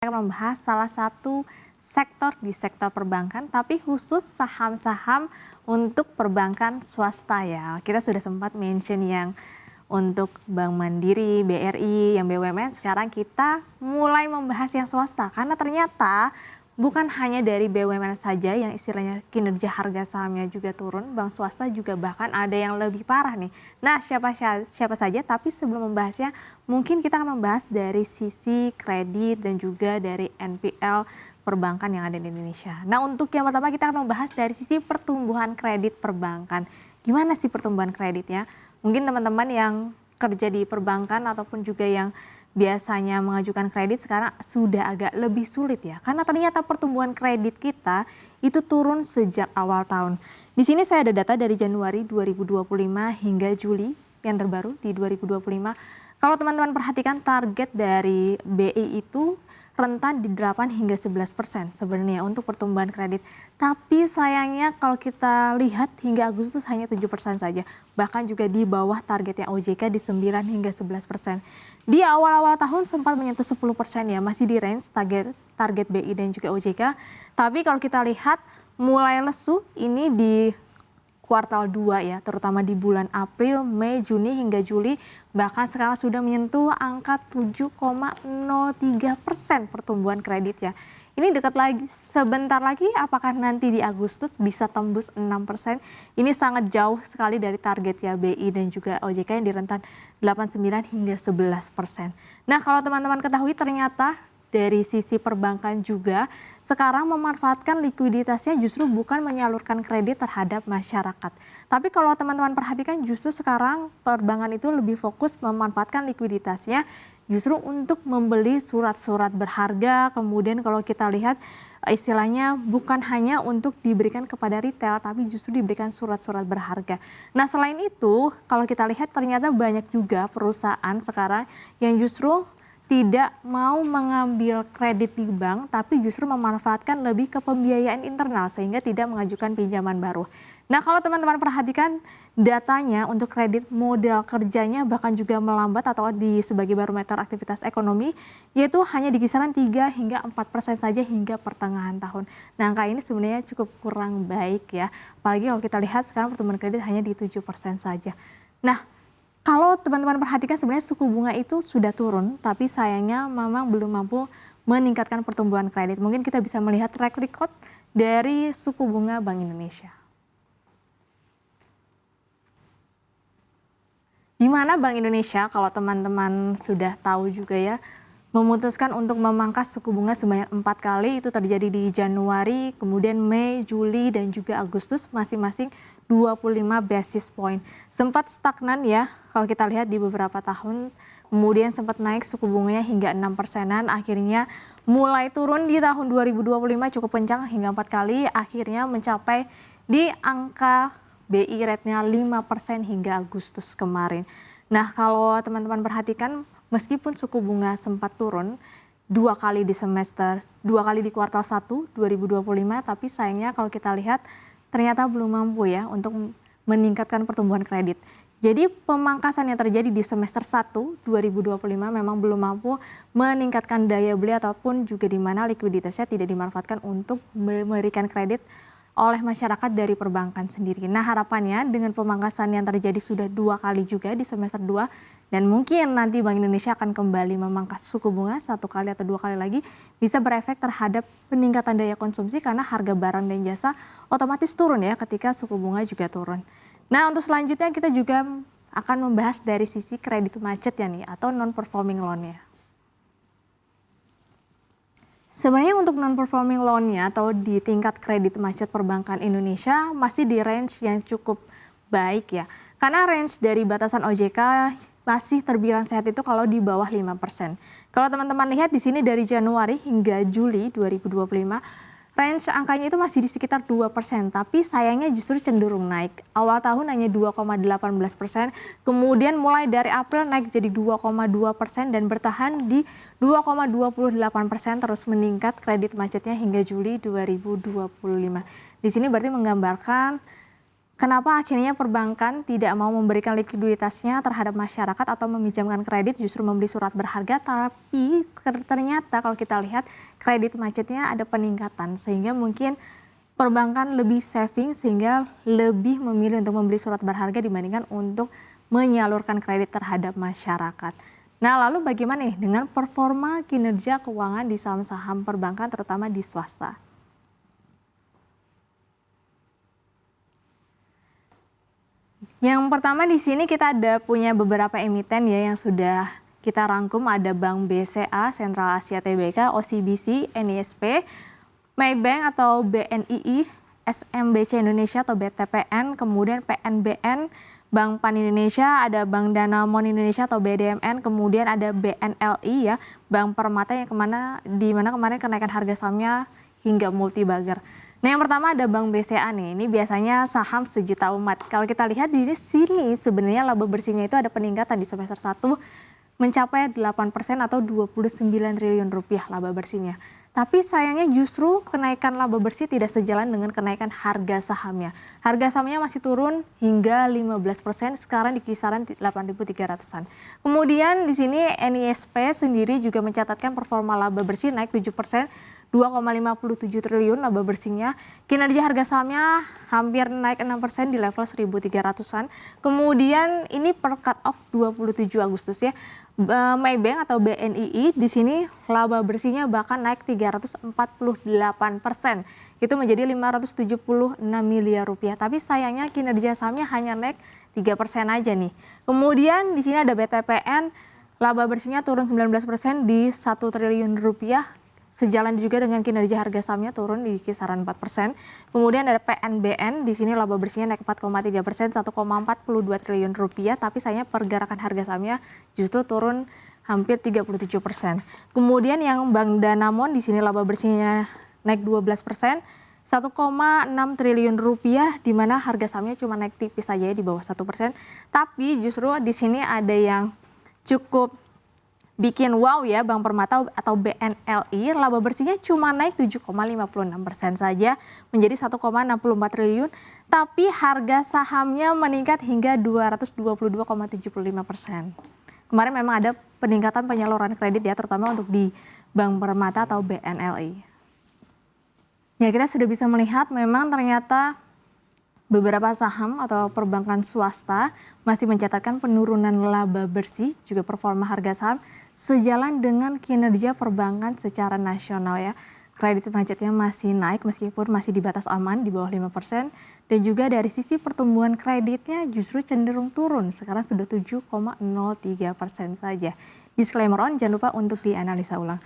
akan membahas salah satu sektor di sektor perbankan, tapi khusus saham-saham untuk perbankan swasta ya. Kita sudah sempat mention yang untuk Bank Mandiri, BRI, yang BUMN, sekarang kita mulai membahas yang swasta. Karena ternyata bukan hanya dari BUMN saja yang istilahnya kinerja harga sahamnya juga turun, bank swasta juga bahkan ada yang lebih parah nih. Nah, siapa saja, tapi sebelum membahasnya, mungkin kita akan membahas dari sisi kredit dan juga dari NPL perbankan yang ada di Indonesia. Nah, untuk yang pertama kita akan membahas dari sisi pertumbuhan kredit perbankan. Gimana sih pertumbuhan kreditnya? Mungkin teman-teman yang kerja di perbankan ataupun juga yang biasanya mengajukan kredit sekarang sudah agak lebih sulit ya. Karena ternyata pertumbuhan kredit kita itu turun sejak awal tahun. Di sini saya ada data dari Januari 2025 hingga Juli yang terbaru di 2025. Kalau teman-teman perhatikan target dari BI itu rentan di 8 hingga 11% sebenarnya untuk pertumbuhan kredit. Tapi sayangnya kalau kita lihat hingga Agustus hanya 7% saja. Bahkan juga di bawah targetnya OJK di 9 hingga 11%. Di awal-awal tahun sempat menyentuh 10% ya, masih di range target BI dan juga OJK. Tapi kalau kita lihat mulai lesu ini di kuartal 2 ya, terutama di bulan April, Mei, Juni hingga Juli, bahkan sekarang sudah menyentuh angka 7,03% pertumbuhan kredit ya. Ini dekat lagi, sebentar lagi apakah nanti di Agustus bisa tembus 6%? Ini sangat jauh sekali dari target ya BI dan juga OJK yang di rentan 8,9 hingga 11%. Nah, kalau teman-teman ketahui ternyata dari sisi perbankan juga sekarang memanfaatkan likuiditasnya justru bukan menyalurkan kredit terhadap masyarakat. Tapi kalau teman-teman perhatikan justru sekarang perbankan itu lebih fokus memanfaatkan likuiditasnya justru untuk membeli surat-surat berharga. Kemudian kalau kita lihat istilahnya bukan hanya untuk diberikan kepada retail tapi justru diberikan surat-surat berharga. Nah, selain itu kalau kita lihat ternyata banyak juga perusahaan sekarang yang justru tidak mau mengambil kredit di bank, tapi justru memanfaatkan lebih ke pembiayaan internal sehingga tidak mengajukan pinjaman baru. Nah, kalau teman-teman perhatikan datanya untuk kredit modal kerjanya bahkan juga melambat atau di sebagai barometer aktivitas ekonomi, yaitu hanya di kisaran 3 hingga 4% saja hingga pertengahan tahun. Nah, angka ini sebenarnya cukup kurang baik ya, apalagi kalau kita lihat sekarang pertumbuhan kredit hanya di 7% saja. Nah, kalau teman-teman perhatikan sebenarnya suku bunga itu sudah turun, tapi sayangnya memang belum mampu meningkatkan pertumbuhan kredit. Mungkin kita bisa melihat track record dari suku bunga Bank Indonesia. Di mana Bank Indonesia, kalau teman-teman sudah tahu juga ya, memutuskan untuk memangkas suku bunga sebanyak 4 kali, itu terjadi di Januari, kemudian Mei, Juli, dan juga Agustus, masing-masing 25 basis point. Sempat stagnan ya, kalau kita lihat di beberapa tahun, kemudian sempat naik suku bunganya hingga 6%-an, akhirnya mulai turun di tahun 2025 cukup kencang hingga 4 kali, akhirnya mencapai di angka BI rate-nya 5% hingga Agustus kemarin. Nah, kalau teman-teman perhatikan, meskipun suku bunga sempat turun 2 kali di semester, 2 kali di kuartal 1 2025, tapi sayangnya kalau kita lihat ternyata belum mampu ya untuk meningkatkan pertumbuhan kredit. Jadi pemangkasan yang terjadi di semester 1 2025 memang belum mampu meningkatkan daya beli ataupun juga di mana likuiditasnya tidak dimanfaatkan untuk memberikan kredit oleh masyarakat dari perbankan sendiri. Nah, harapannya dengan pemangkasan yang terjadi sudah 2 kali juga di semester 2 dan mungkin nanti Bank Indonesia akan kembali memangkas suku bunga 1 kali atau 2 kali lagi, bisa berefek terhadap peningkatan daya konsumsi karena harga barang dan jasa otomatis turun ya ketika suku bunga juga turun. Nah, untuk selanjutnya kita juga akan membahas dari sisi kredit macet ya nih atau non-performing loan-nya. Sebenarnya untuk non-performing loan-nya atau di tingkat kredit macet perbankan Indonesia masih di range yang cukup baik ya. Karena range dari batasan OJK masih terbilang sehat itu kalau di bawah 5%. Kalau teman-teman lihat di sini dari Januari hingga Juli 2025, range angkanya itu masih di sekitar 2%, tapi sayangnya justru cenderung naik. Awal tahun hanya 2,18%, kemudian mulai dari April naik jadi 2,2% dan bertahan di 2,28%, terus meningkat kredit macetnya hingga Juli 2025. Di sini berarti menggambarkan Kenapa akhirnya perbankan tidak mau memberikan likuiditasnya terhadap masyarakat atau meminjamkan kredit, justru membeli surat berharga, tapi ternyata kalau kita lihat kredit macetnya ada peningkatan, sehingga mungkin perbankan lebih saving sehingga lebih memilih untuk membeli surat berharga dibandingkan untuk menyalurkan kredit terhadap masyarakat. Nah, lalu bagaimana nih dengan performa kinerja keuangan di saham-saham perbankan terutama di swasta? Yang pertama di sini kita ada punya beberapa emiten ya yang sudah kita rangkum, ada Bank BCA, Sentral Asia Tbk, OCBC, NISP, Maybank atau BNII, SMBC Indonesia atau BTPN, kemudian PNBN, Bank Pan Indonesia, ada Bank Danamon Indonesia atau BDMN, kemudian ada BNLI ya, Bank Permata yang di mana kemarin kenaikan harga sahamnya hingga multi-bagger. Nah, yang pertama ada Bank BCA nih, ini biasanya saham sejuta umat. Kalau kita lihat di sini sebenarnya laba bersihnya itu ada peningkatan di semester 1 mencapai 8% atau 29 triliun rupiah laba bersihnya. Tapi sayangnya justru kenaikan laba bersih tidak sejalan dengan kenaikan harga sahamnya. Harga sahamnya masih turun hingga 15%, sekarang di kisaran 8.300-an. Kemudian di sini NISP sendiri juga mencatatkan performa laba bersih naik 7%, 2,57 triliun laba bersihnya. Kinerja harga sahamnya hampir naik 6% di level 1.300-an. Kemudian ini per cut off 27 Agustus ya. Maybank atau BNII di sini laba bersihnya bahkan naik 348%. Itu menjadi 576 miliar rupiah. Tapi sayangnya kinerja sahamnya hanya naik 3% aja nih. Kemudian di sini ada BTPN, laba bersihnya turun 19% di 1 triliun rupiah. Sejalan juga dengan kinerja harga sahamnya turun di kisaran 4%. Kemudian ada PNBN, di sini laba bersihnya naik 4,3%, 1,42 triliun rupiah, tapi sayangnya pergerakan harga sahamnya justru turun hampir 37%. Kemudian yang Bank Danamon, di sini laba bersihnya naik 12%, 1,6 triliun rupiah, di mana harga sahamnya cuma naik tipis saja ya, di bawah 1%. Tapi justru di sini ada yang cukup bikin wow ya, Bank Permata atau BNLI, laba bersihnya cuma naik 7,56% saja menjadi 1,64 triliun, tapi harga sahamnya meningkat hingga 222,75%. Kemarin memang ada peningkatan penyaluran kredit ya, terutama untuk di Bank Permata atau BNLI. Ya, kita sudah bisa melihat memang ternyata beberapa saham atau perbankan swasta masih mencatatkan penurunan laba bersih, juga performa harga saham sejalan dengan kinerja perbankan secara nasional ya. Kredit macetnya masih naik meskipun masih di batas aman di bawah 5%, dan juga dari sisi pertumbuhan kreditnya justru cenderung turun, sekarang sudah 7,03% saja. Disclaimer on, jangan lupa untuk dianalisa ulang.